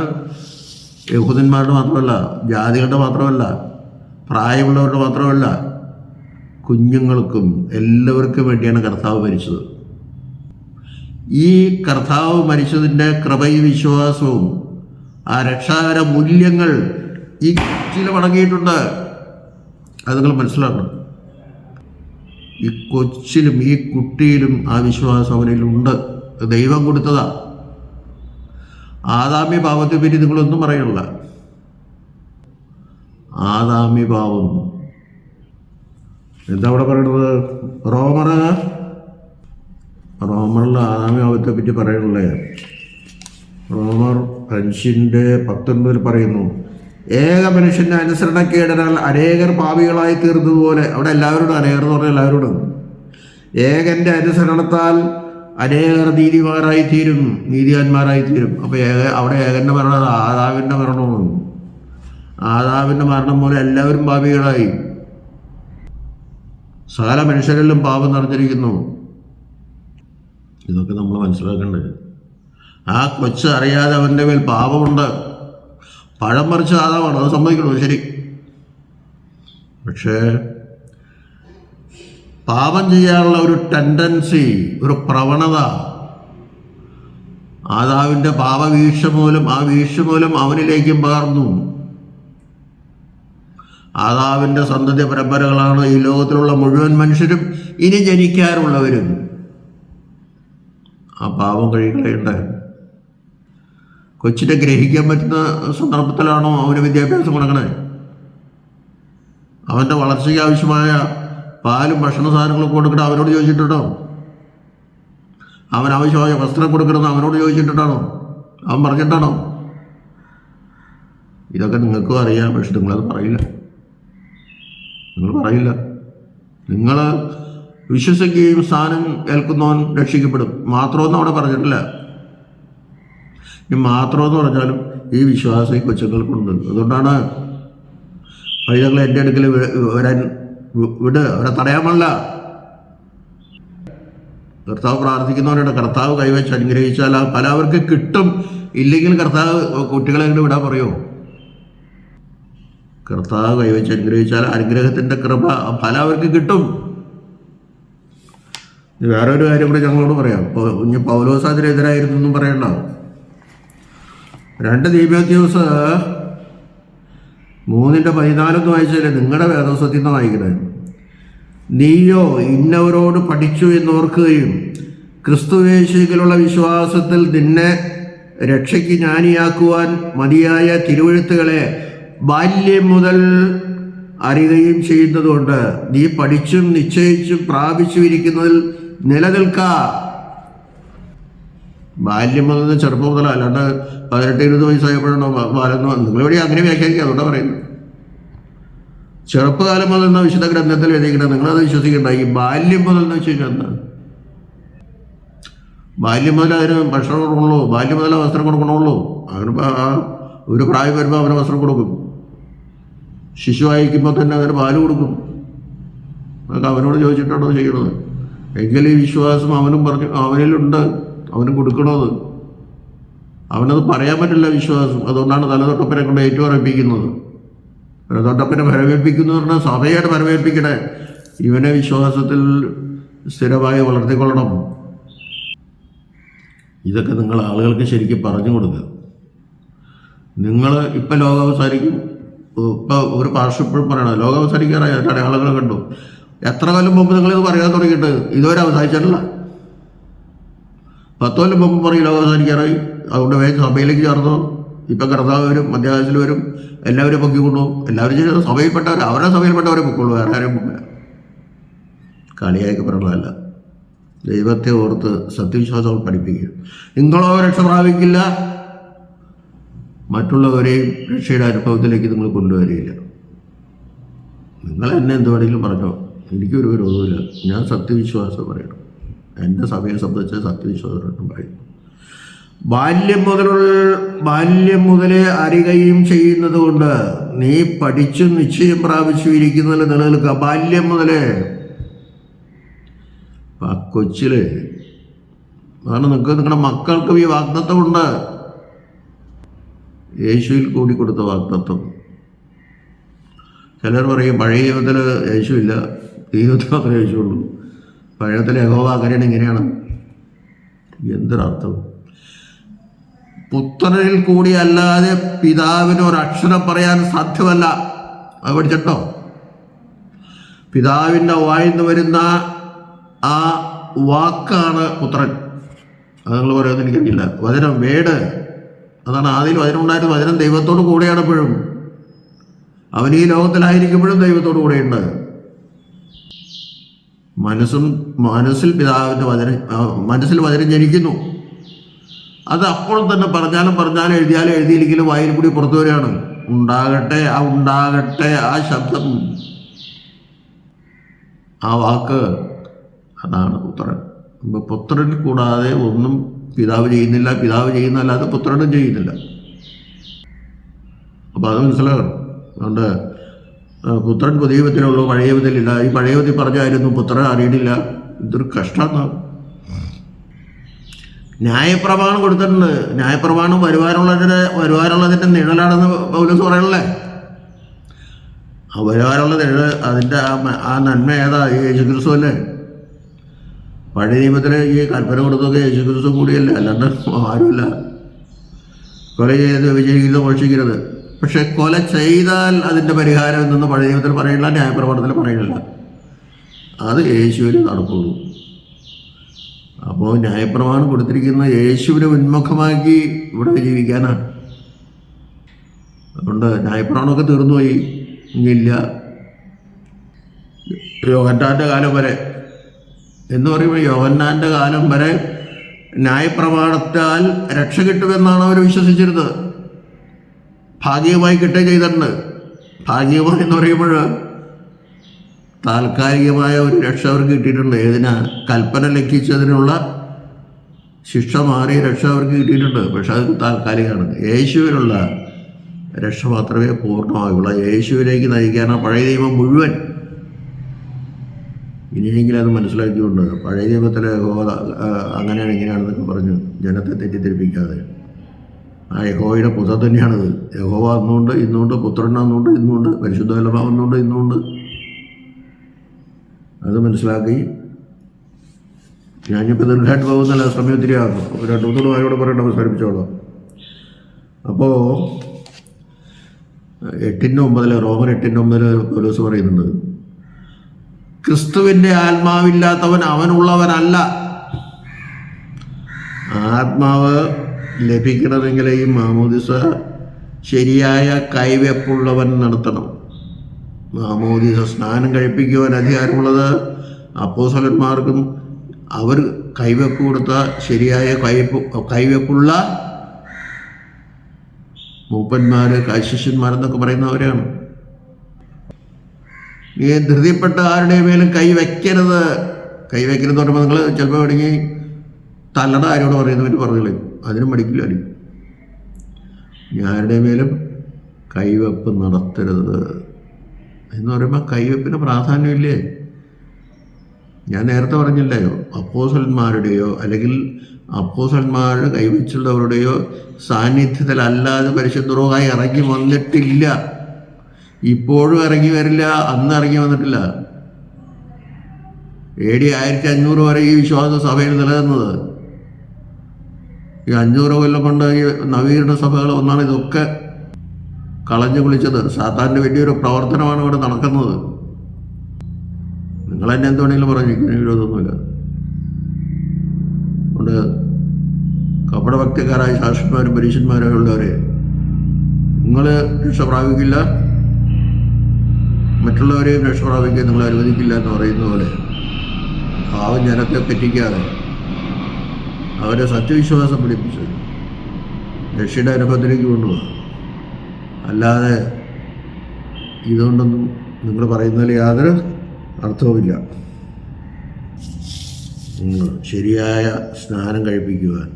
S1: യഹൂദന്മാരുടെ മാത്രമല്ല, ജാതികളുടെ മാത്രമല്ല, പ്രായമുള്ളവരുടെ മാത്രമല്ല, കുഞ്ഞുങ്ങൾക്കും എല്ലാവർക്കും വേണ്ടിയാണ് കർത്താവ് മരിച്ചത്. ഈ കർത്താവ് മരിച്ചതിൻ്റെ കൃപയും വിശ്വാസവും ആ രക്ഷാകര മൂല്യങ്ങൾ ഈ കൊച്ചിലും അടങ്ങിയിട്ടുണ്ട്. അത് നിങ്ങൾ മനസ്സിലാക്കണം. ഈ കൊച്ചിലും ഈ കുട്ടിയിലും ആ വിശ്വാസം അവനിലുണ്ട്. ദൈവം കൊടുത്തതാ. ആദാമ്യ പാപത്തെ പറ്റി നിങ്ങളൊന്നും പറയണില്ല. ആദാമ്യ പാപം എന്താ അവിടെ പറയണത്? റോമറിൽ ആദാമ്യ പാപത്തെ പറ്റി പറയണല്ലേ. റോമർ 5:19 പറയുന്നു, ഏക മനുഷ്യൻ്റെ അനുസരണക്കേടനാൽ അനേകർ പാപികളായി തീർന്നതുപോലെ. അവിടെ എല്ലാവരോടും, അനേകർ എന്ന് പറഞ്ഞാൽ എല്ലാവരോടും. ഏകൻ്റെ അനുസരണത്താൽ അനേകർ നീതിമാന്മാരായി തീരും. അപ്പോൾ അവിടെ ഏകൻ്റെ മരണം ആദാവിൻ്റെ മരണമാണ്. ആദാവിൻ്റെ മരണം പോലെ എല്ലാവരും പാപികളായി. സകല മനുഷ്യരെല്ലാം പാപം നിറഞ്ഞിരിക്കുന്നു. ഇതൊക്കെ നമ്മൾ മനസ്സിലാക്കേണ്ടത്. ആ കൊച്ച് അറിയാതെ അവൻ്റെ മേൽ പാപമുണ്ട്. പഴം മറിച്ച് ആദാവാണ്, അത് സമ്മതിക്കണോ? ശരി. പക്ഷേ പാപം ചെയ്യാനുള്ള ഒരു ടെൻഡൻസി, ഒരു പ്രവണത ആദാവിൻ്റെ പാപവീഴ്ച മൂലം, ആ വീഴ്ച മൂലം അവനിലേക്കും പകർന്നു. ആദാവിൻ്റെ സന്തതി പരമ്പരകളാണ് ഈ ലോകത്തിലുള്ള മുഴുവൻ മനുഷ്യരും ഇനി ജനിക്കാറുള്ളവരും. ആ പാപം കഴികളയുണ്ട്. കൊച്ചിനെ ഗ്രഹിക്കാൻ പറ്റുന്ന സന്ദർഭത്തിലാണോ അവന് വിദ്യാഭ്യാസം കൊടുക്കണേ? അവൻ്റെ വളർച്ചയ്ക്ക് ആവശ്യമായ പാലും ഭക്ഷണ സാധനങ്ങളും കൊടുക്കണം അവനോട് ചോദിച്ചിട്ടുണ്ടോ? അവൻ ആവശ്യമായ വസ്ത്രം കൊടുക്കണമെന്ന് അവനോട് ചോദിച്ചിട്ടുണ്ടാണോ? അവൻ പറഞ്ഞിട്ടാണോ? ഇതൊക്കെ നിങ്ങൾക്കും അറിയാം, പക്ഷെ നിങ്ങളത് പറയില്ല. നിങ്ങൾ വിശ്വസിക്കുകയും സ്ഥാനം ഏൽക്കുന്നവൻ രക്ഷിക്കപ്പെടും മാത്രമെന്ന് അവിടെ പറഞ്ഞിട്ടില്ല. ഈ മാത്രമെന്ന് പറഞ്ഞാലും ഈ വിശ്വാസം ഈ കൊച്ചുങ്ങൾക്കുണ്ട്. അതുകൊണ്ടാണ് പൈതങ്ങളെ എൻ്റെ അടുക്കൽ വരാൻ അവരെ തടയാൻ പാടില്ല. കർത്താവ് പ്രാർത്ഥിക്കുന്നവരുടെ കർത്താവ് കൈവച്ച് അനുഗ്രഹിച്ചാൽ ആ ഫലം അവർക്ക് കിട്ടും. ഇല്ലെങ്കിൽ കർത്താവ് കുട്ടികളെ എങ്ങനെ വിടാൻ പറയുമോ? കർത്താവ് കൈവച്ച് അനുഗ്രഹിച്ചാൽ അനുഗ്രഹത്തിൻ്റെ കൃപ ഫലം അവർക്ക് കിട്ടും. വേറൊരു കാര്യം കൂടി ഞങ്ങളോട് പറയാം. ഇനി പൗലോസ് അതിനെതിരായിരുന്നെന്നും പറയണ്ട. 2 തീമോഥെയോസ് 3:14 വായിച്ചാലേ നിങ്ങളുടെ വേദോസത്തിൽ നിന്ന് വായിക്കണേ. നീയോ ഇന്നവരോട് പഠിച്ചു എന്നോർക്കുകയും ക്രിസ്തുയേശുവിലുള്ള വിശ്വാസത്തിൽ നിന്നെ രക്ഷയ്ക്ക് ജ്ഞാനിയാക്കുവാൻ മതിയായ തിരുവെഴുത്തുകളെ ബാല്യം മുതൽ അറിയുകയും ചെയ്യുന്നതുകൊണ്ട് നീ പഠിച്ചും നിശ്ചയിച്ചും പ്രാപിച്ചുമിരിക്കുന്നതിൽ നിലനിൽക്ക. ബാല്യം മുതൽ ചെറുപ്പം മുതൽ, അല്ലാണ്ട് 18-20 വയസ്സായപ്പോഴാണോ ബാലെന്ന് നിങ്ങളിവിടെ അങ്ങനെ വ്യാഖ്യാനിക്കുക. അതുകൊണ്ടാണ് പറയുന്നത്. ചെറുപ്പകാലം മുതൽ എന്ന വിശുദ്ധ ഗ്രന്ഥത്തിൽ എഴുതിക്കണം, നിങ്ങളത് വിശ്വസിക്കണ്ട. ഈ ബാല്യം മുതൽ എന്ന് വെച്ച് കഴിഞ്ഞാൽ എന്താ? ബാല്യം മുതൽ അതിന് ഭക്ഷണം കൊടുക്കണുള്ളൂ, ബാല്യം മുതൽ വസ്ത്രം കൊടുക്കണുള്ളൂ. അവന് ഒരു പ്രായം വരുമ്പോൾ അവന് വസ്ത്രം കൊടുക്കും. ശിശു അയക്കുമ്പോൾ തന്നെ അതിന് പാല് കൊടുക്കും. അതൊക്കെ അവനോട് ചോദിച്ചിട്ടാണോ ചെയ്യണത്? എങ്കിലും ഈ വിശ്വാസം അവനിലുണ്ട്, അവന് കൊടുക്കണത്. അവനത് പറയാൻ പറ്റില്ല വിശ്വാസം. അതുകൊണ്ടാണ് തലതൊട്ടപ്പനെ കൊണ്ട് ഏറ്റുപറയിപ്പിക്കുന്നത്. തലതൊട്ടപ്പനെ വരവേൽപ്പിക്കുന്നു പറഞ്ഞാൽ സഭയോട് വരവേൽപ്പിക്കണേ. ഇവനെ വിശ്വാസത്തിൽ സ്ഥിരമായി വളർത്തിക്കൊള്ളണം. ഇതൊക്കെ നിങ്ങൾ ആളുകൾക്ക് ശരിക്കും പറഞ്ഞു കൊടുക്കുക. നിങ്ങൾ ഇപ്പം ലോകം അവസാനിക്കും. ഇപ്പോൾ ഒരു പാർശ്വ ഇപ്പോഴും പറയണം ലോകം അവസാനിക്കാറായി. അടയാളങ്ങൾ കണ്ടു. എത്ര കൊല്ലം മുമ്പ് നിങ്ങളിത് പറയാൻ തുടങ്ങിയിട്ട് ഇതുവരെ അവസാനിച്ചിട്ടില്ല. 10 കൊല്ലം മുമ്പ് പറയും ലോകം അവസാനിക്കാറായി. അതുകൊണ്ട് വേഗം സഭയിലേക്ക് ചേർന്നു. ഇപ്പം കർത്താവ് വരും, മധ്യാകാശത്തിൽ വരും, എല്ലാവരും പൊക്കിക്കൊണ്ടു. എല്ലാവരും ചെയ്ത് സഭയിൽപ്പെട്ടവർ അവരുടെ സഭയിൽപ്പെട്ടവരെ പൊക്കുള്ളൂ, വേറെ ആരും പൊക്കില്ല. കളിയാക്കി പറയണതല്ല. ദൈവത്തെ ഓർത്ത് സത്യവിശ്വാസങ്ങൾ പഠിപ്പിക്കുക. നിങ്ങളോ രക്ഷ പ്രാപിക്കില്ല, മറ്റുള്ളവരെയും രക്ഷയുടെ അനുഭവത്തിലേക്ക് നിങ്ങൾ കൊണ്ടുവരികയില്ല. നിങ്ങൾ എന്നെ എന്ത് വേണമെങ്കിലും പറഞ്ഞോ, എനിക്കൊരു വിരോധമില്ല. ഞാൻ സത്യവിശ്വാസം പറയണം. എൻ്റെ സഭയെ സംബന്ധിച്ച് സത്യവിശ്വാസം പറയും. ബാല്യം മുതലേ അറിയുകയും ചെയ്യുന്നത് കൊണ്ട് നീ പഠിച്ചും നിശ്ചയം പ്രാപിച്ചു ഇരിക്കുന്നതിൽ നിലനിൽക്കുക. ബാല്യം മുതലേ, ആ കൊച്ചില് അതാണ് നിങ്ങളുടെ മക്കൾക്കും ഈ വാഗ്ദത്തമുണ്ട്. യേശുവിൽ കൂടി കൊടുത്ത വാഗ്ദത്തം. ചിലർ പറയും പഴയ നിയമത്തിൽ യേശു ഇല്ല, ദൈവത്തിൽ മാത്രമേ യേശുള്ളൂ. പഴയത്തിലെ യഹോവ അങ്ങനെയാണ് ഇങ്ങനെയാണ്. എന്തൊരർത്ഥം? പുത്രനിൽ കൂടി അല്ലാതെ പിതാവിന് ഒരക്ഷരം പറയാൻ സാധ്യമല്ല. അത് പഠിച്ചിട്ടോ? പിതാവിൻ്റെ വായിന്ന് വരുന്ന ആ വാക്കാണ് പുത്രൻ. അത് നിങ്ങൾ പറയുമെന്ന് എനിക്കറിയില്ല. വചനം, വേട്, അതാണ് ആദ്യം വചനം ഉണ്ടായിരുന്നു. വചനം ദൈവത്തോട് കൂടെയാണ് എപ്പോഴും. അവൻ ഈ ലോകത്തിലായിരിക്കുമ്പോഴും ദൈവത്തോടു കൂടെയുണ്ട്. മനസ്സിൽ പിതാവിൻ്റെ മനസ്സിൽ വചനം ജനിക്കുന്നു. അത് അപ്പോൾ തന്നെ പറഞ്ഞാലും എഴുതിയില്ലെങ്കിലും വായിൽ കൂടി പുറത്തു വരികയാണ്. ഉണ്ടാകട്ടെ ആ ശബ്ദം, ആ വാക്ക്, അതാണ് പുത്രൻ. പുത്രൻ കൂടാതെ ഒന്നും പിതാവ് ചെയ്യുന്നില്ല, പിതാവ് ചെയ്യുന്നതല്ലാതെ പുത്രനും ചെയ്യുന്നില്ല. അപ്പോൾ അത് മനസ്സിലാകണം. അതുകൊണ്ട് പുത്രൻ പുതിയ വിധത്തിലുള്ളൂ, പഴയ വിധത്തിലില്ല. ഈ പഴയ വിധത്തിൽ പറഞ്ഞായിരുന്നു, പുത്രൻ അറിയണില്ല. ഇതൊരു കഷ്ടമാണ്. ന്യായപ്രമാണം കൊടുത്തിട്ടുണ്ട്. ന്യായപ്രമാണം വരുവാനുള്ളതിൻ്റെ നിഴലാണെന്ന് പൗലോസ് പറയണല്ലേ. ആ വരുവാനുള്ള നിഴൽ, അതിൻ്റെ ആ നന്മ ഏതാ? ഈ യേശുക്രിസ്തു അല്ലേ. പഴയ നിയമത്തിൽ ഈ കൽപ്പന കൊടുത്തൊക്കെ യേശുക്രിസ്തു കൂടിയല്ലേ, അല്ലാണ്ട് ആരുമില്ല. കൊല ചെയ്ത് വിജയിക്കുന്നത്, മോഷിക്കരുത്. പക്ഷെ കൊല ചെയ്താൽ അതിൻ്റെ പരിഹാരം എന്തെന്ന് പഴയ നിയമത്തിൽ പറയില്ല, ന്യായപ്രമാണത്തിൽ പറയില്ല. അത് യേശുവിന് നടക്കുള്ളൂ. അപ്പോൾ ന്യായപ്രമാണം കൊടുത്തിരിക്കുന്ന യേശുവിനെ ഉന്മുഖമാക്കി ഇവിടെ ജീവിക്കാനാണ്. അതുകൊണ്ട് ന്യായപ്രമാണമൊക്കെ തീർന്നുപോയി, ഇനിയില്ല. യോഹന്നാൻ്റെ കാലം വരെ എന്ന് പറയുമ്പോൾ യോഹന്നാൻ്റെ കാലം വരെ ന്യായപ്രമാണത്താൽ രക്ഷ കിട്ടുമെന്നാണ് അവർ വിശ്വസിച്ചിരുന്നത്. ഭാഗികമായി കിട്ടുകയും ചെയ്തിട്ടുണ്ട്. ഭാഗികമായി എന്ന് പറയുമ്പോൾ താൽക്കാലികമായ ഒരു രക്ഷ അവർക്ക് കിട്ടിയിട്ടുണ്ട്. ഏതിനാ? കൽപ്പന ലംഘിച്ചതിനുള്ള ശിക്ഷ മാറിയ രക്ഷ അവർക്ക് കിട്ടിയിട്ടുണ്ട്. പക്ഷെ അത് താൽക്കാലികമാണ്. യേശുവിനുള്ള രക്ഷ മാത്രമേ പൂർണ്ണമാകുള്ളൂ. യേശുവിലേക്ക് നയിക്കാനാണ് പഴയ നിയമം മുഴുവൻ. ഇനിയെങ്കിലും അത് മനസ്സിലാക്കിക്കൊണ്ട് പഴയ നിയമത്തിലെ അങ്ങനെയാണ് ഇങ്ങനെയാണെന്നൊക്കെ പറഞ്ഞ് ജനത്തെ തെറ്റിദ്ധരിപ്പിക്കാതെ, ആ യഹോവയുടെ പുത്രൻ തന്നെയാണത്. യഹോവ അന്നുകൊണ്ട് ഇന്നുകൊണ്ട്, പുത്രൻ അന്നുകൊണ്ട് ഇന്നുകൊണ്ട്, പരിശുദ്ധ വല്ലഭാവം അന്നുകൊണ്ട് ഇന്നുകൊണ്ട്. അത് മനസ്സിലാക്കി ഞാനിപ്പോൾ ദീർഘമായിട്ട് പോകുന്നില്ല, സമയം ഒത്തിരി ആകുന്നു. അപ്പോൾ 2-3 വാരോട് പറയേണ്ട അവസാനിപ്പിച്ചോളാം. അപ്പോൾ 8:9 റോമൻ 8:9 പൗലോസ് പറയുന്നുണ്ട്, ക്രിസ്തുവിൻ്റെ ആത്മാവില്ലാത്തവൻ അവനുള്ളവനല്ല. ആത്മാവ് ലഭിക്കണമെങ്കിൽ ഈ മാമോദിസ ശരിയായ കൈവെപ്പുള്ളവൻ നടത്തണം. മാമോദിസ സ്നാനം കഴിപ്പിക്കുവാൻ അധികാരമുള്ളത് അപ്പോസ്തലന്മാർക്കും അവർ കൈവെപ്പ് കൊടുത്ത ശരിയായ കൈവെപ്പുള്ള മൂപ്പന്മാർ, ശിഷ്യന്മാരെന്നൊക്കെ പറയുന്നവരാണ്. ഈ ധൃതിപ്പെട്ട ആരുടെ മേലും കൈവയ്ക്കരുത്. കൈവയ്ക്കരുതെന്ന് പറയുമ്പോൾ നിങ്ങൾ ചിലപ്പോൾ വേണമെങ്കിൽ തല്ലട ആരോട് പറയുന്നവർ പറഞ്ഞില്ലേ, അതിനും മടിക്കില്ല. ആരുടെ മേലും കൈവെപ്പ് നടത്തരുത് എന്ന് പറയുമ്പോൾ കൈവെപ്പിന് പ്രാധാന്യമില്ലേ? ഞാൻ നേരത്തെ പറഞ്ഞില്ലയോ, അപ്പോസ്തലന്മാരുടെയോ അല്ലെങ്കിൽ അപ്പോസ്തലന്മാരുടെ കൈവച്ചുള്ളവരുടെയോ സാന്നിധ്യത്തിലല്ലാതെ പരിശുദ്ധ റൂഹായി ഇറങ്ങി വന്നിട്ടില്ല. ഇപ്പോഴും ഇറങ്ങി വരില്ല, അന്ന് ഇറങ്ങി വന്നിട്ടില്ല. AD 1500 വരെ ഈ വിശ്വാസ സഭയിൽ നിലനിന്നത്. ഈ 500 കൊല്ലം കൊണ്ട് ഈ നവീകരണ സഭകൾ ഒന്നാണ് ഇതൊക്കെ കളഞ്ഞു കുളിച്ചത്. സാത്താൻ്റെ വലിയൊരു പ്രവർത്തനമാണ് ഇവിടെ നടക്കുന്നത്. നിങ്ങൾ തന്നെ എന്തുവേണമെങ്കിലും പറഞ്ഞു, എനിക്ക് വിരോധമൊന്നുമില്ല. അതുകൊണ്ട് കപടഭക്തിക്കാരായ ശാസ്ത്രന്മാരും പരീക്ഷന്മാരും ഉള്ളവരെ, നിങ്ങൾ രക്ഷ പ്രാപിക്കില്ല, മറ്റുള്ളവരെയും രക്ഷ പ്രാപിക്കാൻ നിങ്ങൾ അനുവദിക്കില്ല എന്ന് പറയുന്ന പോലെ പാവം ജനത്തെ പറ്റിക്കാതെ അവരെ സത്യവിശ്വാസം പിടിപ്പിച്ച് രക്ഷയുടെ അനുഭവത്തിലേക്ക് കൊണ്ടുപോകും. അല്ലാതെ ഇതുകൊണ്ടൊന്നും നിങ്ങൾ പറയുന്നതിൽ യാതൊരു അർത്ഥവുമില്ല. ശരിയായ സ്നാനം കഴിപ്പിക്കുവാൻ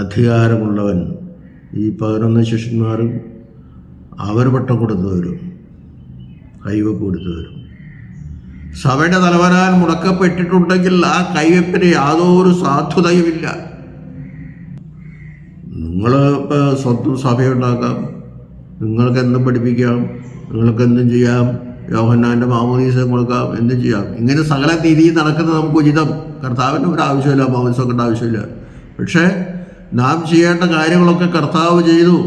S1: അധികാരമുള്ളവൻ ഈ 11 ശിഷ്യന്മാരും അവർ പട്ടം കൊടുത്തവരും കൈവെപ്പ് കൊടുത്തവരും. സഭയുടെ തലവനാൽ മുടക്കപ്പെട്ടിട്ടുണ്ടെങ്കിൽ ആ കൈവെപ്പിന് യാതൊരു സാധുതയുമില്ല. നിങ്ങൾ ഇപ്പോൾ സ്വന്തം സഭയുണ്ടാക്കാം, നിങ്ങൾക്ക് എന്തും പഠിപ്പിക്കാം, നിങ്ങൾക്ക് എന്തും ചെയ്യാം, യോഹന്നാൻ്റെ മാമോദീസം കൊടുക്കാം, എന്തും ചെയ്യാം. ഇങ്ങനെ സകല രീതിയിൽ നടക്കുന്നത് നമുക്ക് ഉചിതം. കർത്താവിന് ഒരു ആവശ്യമില്ല, മാമോദീസമൊക്കെ ആവശ്യമില്ല. പക്ഷേ നാം ചെയ്യേണ്ട കാര്യങ്ങളൊക്കെ കർത്താവ് ചെയ്തു.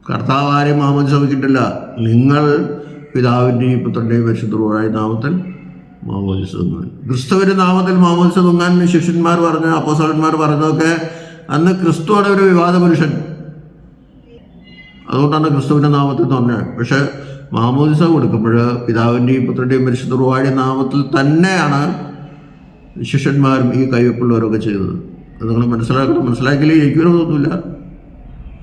S1: കർത്താവ് ആരെയും മാമോദീസം വയ്ക്കിട്ടില്ല. നിങ്ങൾ പിതാവിൻ്റെയും പുത്രൻ്റെയും പരിശുദ്ധ റൂഹായുടെ നാമത്തിൽ മാമോദീസം തുങ്ങാൻ, ക്രിസ്തുവിൻ്റെ നാമത്തിൽ മാമോദീസം തുങ്ങാൻ ശിഷ്യന്മാർ പറഞ്ഞു, അപ്പോസ്തലന്മാർ പറഞ്ഞതൊക്കെ അന്ന് ക്രിസ്തുവാണ് ഒരു വിവാദ പുരുഷൻ. അതുകൊണ്ടാണ് ക്രിസ്തുവിൻ്റെ നാമത്തിൽ പറഞ്ഞത്. പക്ഷെ മാമോദീസം കൊടുക്കുമ്പോൾ പിതാവിൻ്റെയും പുത്രൻ്റെയും പരിശുദ്ധ റൂഹായുടെ നാമത്തിൽ തന്നെയാണ് ശിഷ്യന്മാരും ഈ കൈവെപ്പുള്ളവരൊക്കെ ചെയ്തത്. അത് നിങ്ങൾ മനസ്സിലാക്കണം. മനസ്സിലാക്കിയില്ലേ എനിക്കൊരൊന്നുമില്ല.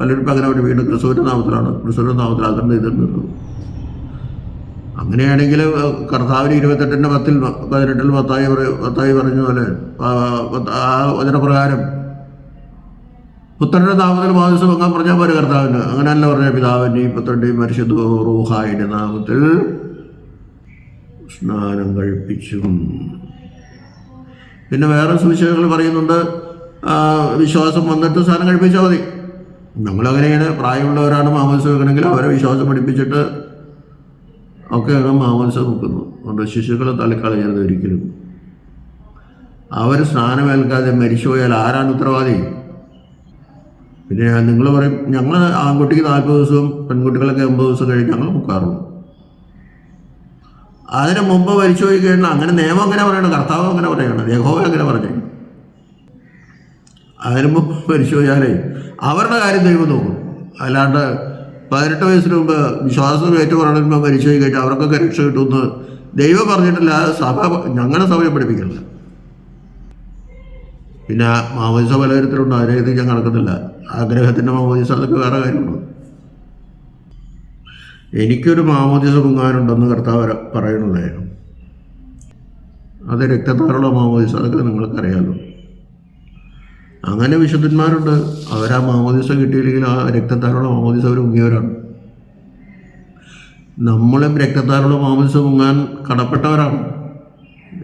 S1: പലരും പകരം അവർ വീണ്ടും ക്രിസ്തുവിൻ്റെ നാമത്തിലാണ്, ക്രിസ്തുവിൻ്റെ നാമത്തിൽ അതിർന്ന് ഇതിർന്നത്. അങ്ങനെയാണെങ്കിൽ കർത്താവിന് 28-10-18 മത്തായി പറഞ്ഞ പോലെ ആ വചനപ്രകാരം പുത്രൻ്റെ നാമത്തിൽ മാമോദീസം വെക്കാൻ പറഞ്ഞാൽ പോലെ കർത്താവിന് അങ്ങനെയല്ല പറഞ്ഞ പിതാവിൻ്റെയും പുത്രൻ്റെയും പരിശുദ്ധ റൂഹായുടെ നാമത്തിൽ സ്നാനം കഴിപ്പിച്ചും. പിന്നെ വേറെ സുവിശേഷങ്ങൾ പറയുന്നുണ്ട്, വിശ്വാസം വന്നിട്ട് സ്നാനം കഴിപ്പിച്ചാൽ മതി. നമ്മളങ്ങനെയാണ്, പ്രായമുള്ളവരാണ് മാമോദീസം വെക്കണമെങ്കിൽ അവരെ വിശ്വാസം പഠിപ്പിച്ചിട്ട് ഒക്കെയാണ് മാമോദീസം വെക്കുന്നത്. അതുകൊണ്ട് ശിശുക്കളെ തള്ളിക്കളയരുത് ഒരിക്കലും. അവർ സ്നാനമേൽക്കാതെ മരിച്ചുപോയാൽ ആരാണ് ഉത്തരവാദി? പിന്നെ നിങ്ങൾ പറയും ഞങ്ങൾ ആൺകുട്ടിക്ക് 40 ദിവസവും പെൺകുട്ടികളൊക്കെ 80 ദിവസം കഴിഞ്ഞ് ഞങ്ങൾ മുക്കാറുള്ളൂ. അതിന് മുമ്പ് മരിച്ചു പോയി കഴിഞ്ഞാൽ അങ്ങനെ നിയമം അങ്ങനെ പറയണം, കർത്താവ് അങ്ങനെ പറയണം, യഹോവ അങ്ങനെ പറഞ്ഞു. അതിന് മുമ്പ് മരിച്ചു പോയാലേ അവരുടെ കാര്യം ദൈവം നോക്കും. അല്ലാണ്ട് 18 വയസ്സിന് മുമ്പ് വിശ്വാസം ഏറ്റുപറയുമ്പോൾ മരിച്ചു പോയി കഴിഞ്ഞാൽ അവർക്കൊക്കെ രക്ഷ കിട്ടുമെന്ന് ദൈവം പറഞ്ഞിട്ടില്ല. സഭ ഞങ്ങളുടെ സഭയെ പഠിപ്പിക്കില്ല. പിന്നെ മാമോദീസ പലതരത്തിലുണ്ട്, അതിനകത്ത് ഞാൻ കണക്കുന്നില്ല. ആഗ്രഹത്തിൻ്റെ മാമോദീസ അതൊക്കെ വേറെ കാര്യമാണ്. എനിക്കൊരു മാമോദീസ മുങ്ങാനുണ്ടെന്ന് കർത്താവ് പറയണുള്ളായിരുന്നു. അത് രക്തത്താലുള്ള മാമോദീസ, അതൊക്കെ നിങ്ങൾക്കറിയാമല്ലോ. അങ്ങനെ വിശുദ്ധന്മാരുണ്ട്, അവരാ മാമോദീസ കിട്ടിയില്ലെങ്കിൽ ആ രക്തത്താലുള്ള മാമോദീസ അവർ മുങ്ങിയവരാണ്. നമ്മളും രക്തത്താലുള്ള മാമോദീസ മുങ്ങാൻ കടപ്പെട്ടവരാണ്.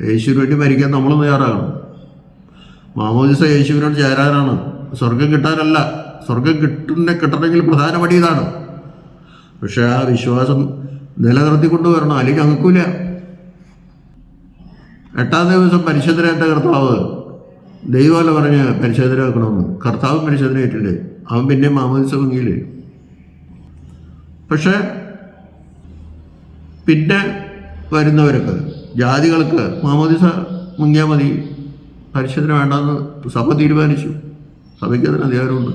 S1: യേശുവിന് വേണ്ടി മരിക്കാൻ നമ്മളും തയ്യാറാകണം. മാമോദീസ യേശുവിനോട് ചേരാനാണ്, സ്വർഗം കിട്ടാനല്ല. സ്വർഗം കിട്ടണമെങ്കിൽ പ്രധാന പടി ഇതാണ്. പക്ഷെ ആ വിശ്വാസം നിലനിർത്തിക്കൊണ്ട് വരണം, അല്ലെങ്കിൽ ഞങ്ങൾക്കില്ല. 8-ാം ദിവസം പരിശുദ്ധനായിട്ട കർത്താവ് ദൈവമല്ല പറഞ്ഞ് പരിശോധനയാക്കണമെന്ന്. കർത്താവ് പരിശോധനയായിട്ടില്ലേ, അവൻ പിന്നെ മാമോദീസ മുങ്ങിയില്ലേ. പക്ഷെ പിന്നെ വരുന്നവർക്ക്, ജാതികൾക്ക് മാമോദീസ മുങ്ങിയാൽ മതി, പരിശുദ്ധന വേണ്ടെന്ന് സഭ തീരുമാനിച്ചു. സഭയ്ക്ക് അതിന് അധികാരമുണ്ട്.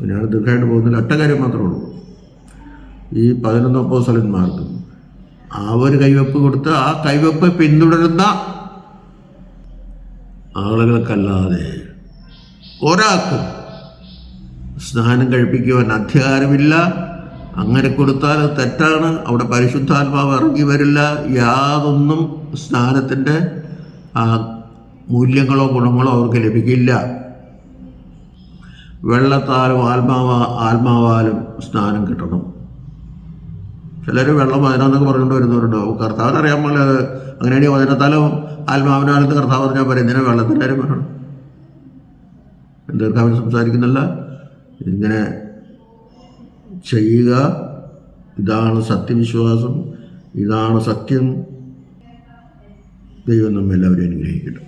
S1: ഞാൻ ദീർഘമായിട്ട് പോകുന്നില്ല. ഒറ്റ കാര്യം മാത്രമേ ഉള്ളൂ. ഈ 11 അപ്പോസ്തലന്മാർക്കും അവർ കൈവെപ്പ് കൊടുത്ത് ആ കൈവെപ്പ് പിന്തുടരുന്ന ആളുകൾക്കല്ലാതെ ഒരാൾക്കും സ്നാനം കഴിപ്പിക്കുവാൻ അധികാരമില്ല. അങ്ങനെ കൊടുത്താൽ തെറ്റാണ്. അവിടെ പരിശുദ്ധാത്മാവ് ഇറങ്ങി വരില്ല. യാതൊന്നും സ്നാനത്തിൻ്റെ മൂല്യങ്ങളോ ഗുണങ്ങളോ അവർക്ക് ലഭിക്കില്ല. വെള്ളത്താലും ആത്മാവാലും സ്നാനം കിട്ടണം. ചിലർ വെള്ളം വചനമെന്നൊക്കെ പറഞ്ഞുകൊണ്ട് വരുന്നവരുണ്ടോ? കർത്താവിനറിയാൻ പോലെ അത് അങ്ങനെയാണെങ്കിൽ വചനത്താലും ആത്മാവിനാലും കർത്താവ് പറഞ്ഞാൽ പറയും, ഇതിനെ വെള്ളത്തിനാരും പറയണം. ദീർഘാവിന് സംസാരിക്കുന്നില്ല. ഇങ്ങനെ ചെയ്യുക. ഇതാണ് സത്യവിശ്വാസം, ഇതാണ് സത്യം. ദൈവം നമ്മെല്ലാവരെയും അനുഗ്രഹിക്കട്ടെ.